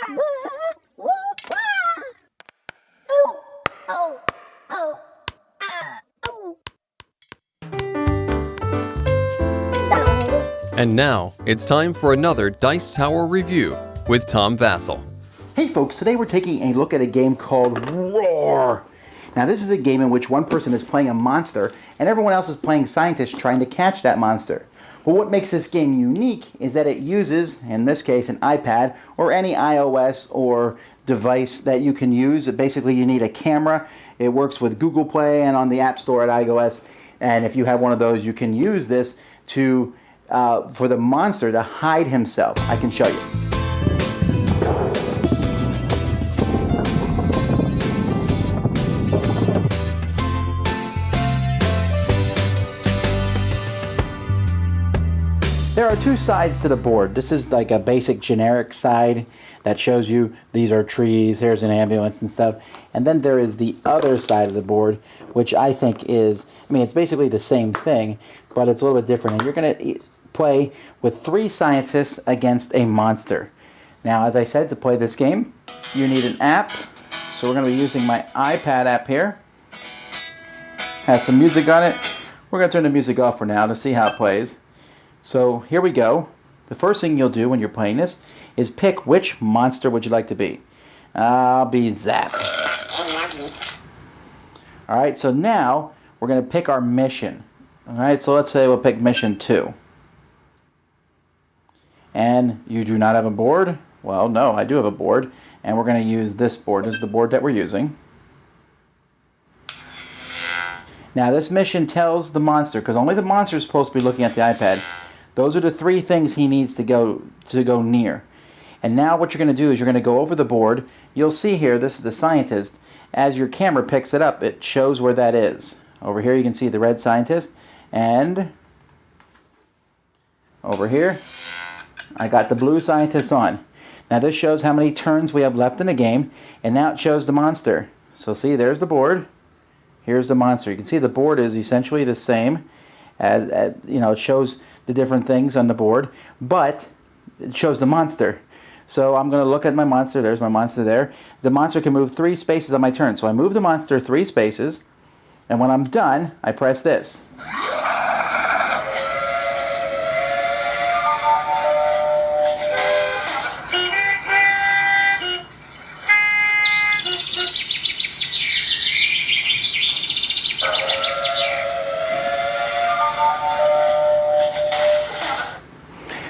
And now, it's time for another Dice Tower review with Tom Vasel. Hey folks, today we're taking a look at a game called Roar. Now this is a game in which one person is playing a monster and everyone else is playing scientists trying to catch that monster. Well, what makes this game unique is that it uses, in this case, an iPad or any iOS or device that you can use. Basically, you need a camera. It works with Google Play and on the App Store at iOS. And if you have one of those, you can use this to for the monster to hide himself. I can show you. There are two sides to the board. This is like a basic generic side that shows you these are trees, there's an ambulance and stuff. And then there is the other side of the board, which I think is, it's basically the same thing, but it's a little bit different. And you're going to play with 3 scientists against a monster. Now, as I said, to play this game, you need an app. So we're going to be using my iPad app here. Has some music on it. We're going to turn the music off for now to see how it plays. So here we go. The first thing you'll do when you're playing this is pick which monster would you like to be. I'll be Zap. Alright, so now we're going to pick our mission. Alright, so let's say we'll pick mission 2. And you do not have a board? Well, no, I do have a board. And we're going to use this board. This is the board that we're using. Now this mission tells the monster, because only the monster is supposed to be looking at the iPad. Those are the 3 things he needs to go near. And now what you're going to do is you're going to go over the board. You'll see here, this is the scientist. As your camera picks it up, it shows where that is. Over here you can see the red scientist. And over here, I got the blue scientist on. Now this shows how many turns we have left in the game. And now it shows the monster. So see, there's the board. Here's the monster. You can see the board is essentially the same as it shows the different things on the board, but it shows the monster. So I'm going to look at my monster. There's my monster there. The monster can move 3 spaces on my turn. So I move the monster 3 spaces, and when I'm done, I press this.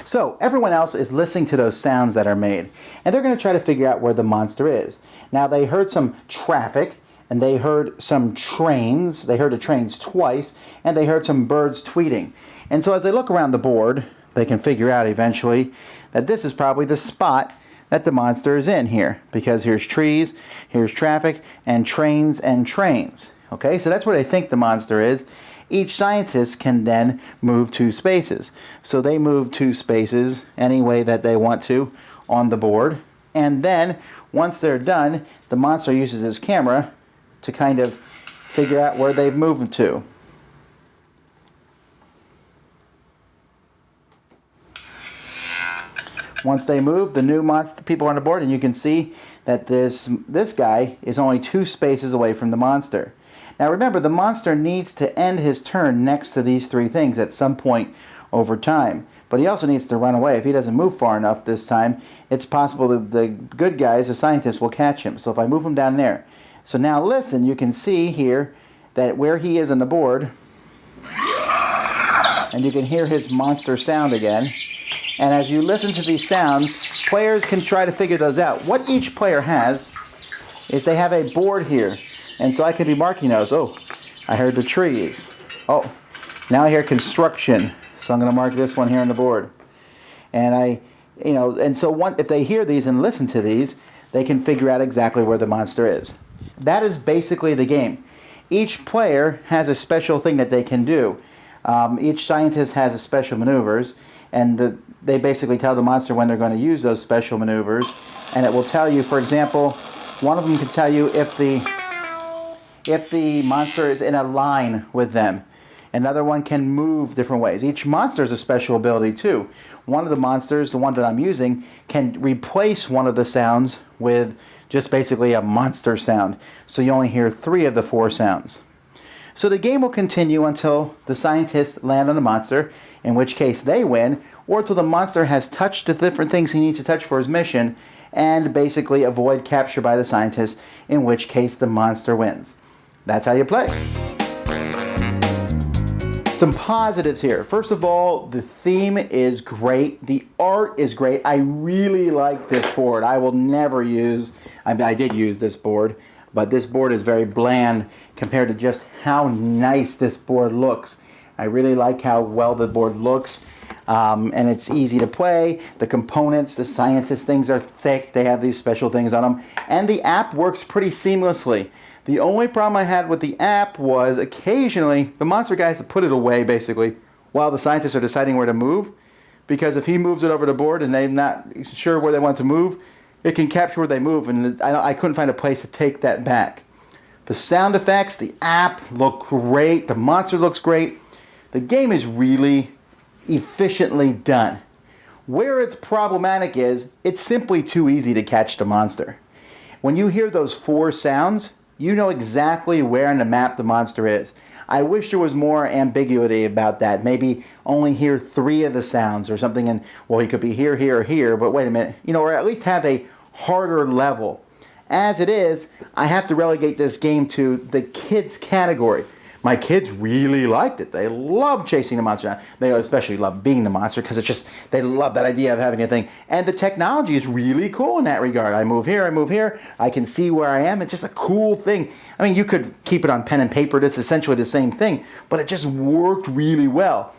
So everyone else is listening to those sounds that are made, and they're going to try to figure out where the monster is. Now they heard some traffic, and they heard some trains. They heard the trains twice, and they heard some birds tweeting. And so as they look around the board, they can figure out eventually that this is probably the spot that the monster is in here, because here's trees, here's traffic, and trains and trains. Okay, so that's where they think the monster is. Each scientist can then move 2 spaces. So they move 2 spaces any way that they want to on the board. And then, once they're done, the monster uses his camera to kind of figure out where they've moved to. Once they move, the new monster people are on the board, and you can see that this guy is only 2 spaces away from the monster. Now remember, the monster needs to end his turn next to these 3 things at some point over time. But he also needs to run away. If he doesn't move far enough this time, it's possible that the good guys, the scientists, will catch him. So if I move him down there. So now listen, you can see here that where he is on the board, and you can hear his monster sound again. And as you listen to these sounds, players can try to figure those out. What each player has is they have a board here. And so I can be marking those. Oh, I heard the trees. Oh, now I hear construction. So I'm going to mark this one here on the board. And if they hear these and listen to these, they can figure out exactly where the monster is. That is basically the game. Each player has a special thing that they can do. Each scientist has a special maneuvers, and they basically tell the monster when they're going to use those special maneuvers. And it will tell you, for example, one of them can tell you if the monster is in a line with them. Another one can move different ways. Each monster has a special ability too. One of the monsters, the one that I'm using, can replace one of the sounds with just basically a monster sound. So you only hear 3 of the 4 sounds. So the game will continue until the scientists land on the monster, in which case they win, or until the monster has touched the different things he needs to touch for his mission and basically avoid capture by the scientists, in which case the monster wins. That's how you play. Some positives here. First of all, the theme is great. The art is great. I really like this board. I will never use, I did use this board, but this board is very bland compared to just how nice this board looks. I really like how well the board looks, and it's easy to play. The components, the scientist things are thick. They have these special things on them, and the app works pretty seamlessly. The only problem I had with the app was occasionally the monster guy has to put it away basically while the scientists are deciding where to move, because if he moves it over the board and they're not sure where they want to move, it can capture where they move, and I couldn't find a place to take that back. The sound effects, the app look great. The monster looks great. The game is really efficiently done. Where it's problematic is it's simply too easy to catch the monster. When you hear those 4 sounds, you know exactly where on the map the monster is. I wish there was more ambiguity about that. Maybe only hear 3 of the sounds or something, and well, he could be here, here, or here, but wait a minute, or at least have a harder level. As it is, I have to relegate this game to the kids category. My kids really liked it. They love chasing the monster. They especially love being the monster because it's just, they love that idea of having a thing. And the technology is really cool in that regard. I move here, I can see where I am. It's just a cool thing. I mean, you could keep it on pen and paper. It's essentially the same thing, but it just worked really well.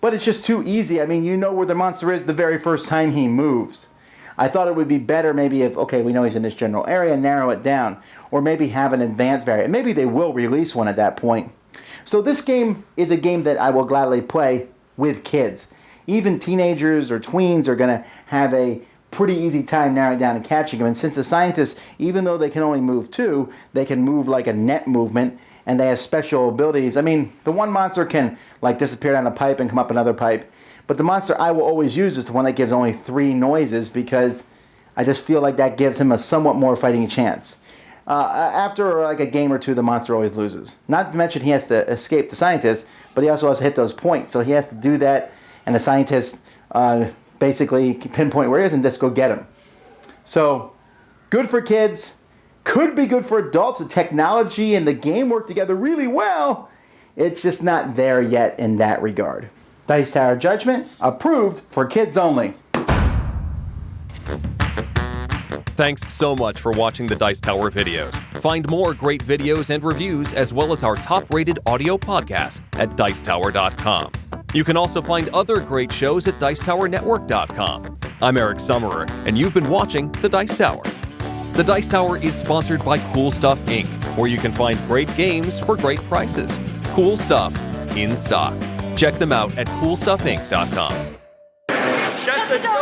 But it's just too easy. I mean, you know where the monster is the very first time he moves. I thought it would be better maybe if, okay, we know he's in this general area, narrow it down. Or maybe have an advanced variant. Maybe they will release one at that point. So this game is a game that I will gladly play with kids. Even teenagers or tweens are going to have a pretty easy time narrowing down and catching them. And since the scientists, even though they can only move 2, they can move like a net movement, and they have special abilities. I mean, the one monster can like disappear down a pipe and come up another pipe. But the monster I will always use is the one that gives only 3 noises, because I just feel like that gives him a somewhat more fighting chance. After like a game or 2, the monster always loses. Not to mention he has to escape the scientist, but he also has to hit those points. So he has to do that, and the scientist basically pinpoint where he is and just go get him. So, good for kids. Could be good for adults. The technology and the game work together really well. It's just not there yet in that regard. Dice Tower Judgment, approved for kids only. Thanks so much for watching the Dice Tower videos. Find more great videos and reviews, as well as our top-rated audio podcast at Dicetower.com. You can also find other great shows at Dicetowernetwork.com. I'm Eric Summerer, and you've been watching The Dice Tower. The Dice Tower is sponsored by Cool Stuff Inc., where you can find great games for great prices. Cool stuff in stock. Check them out at CoolStuffInc.com. Shut the door!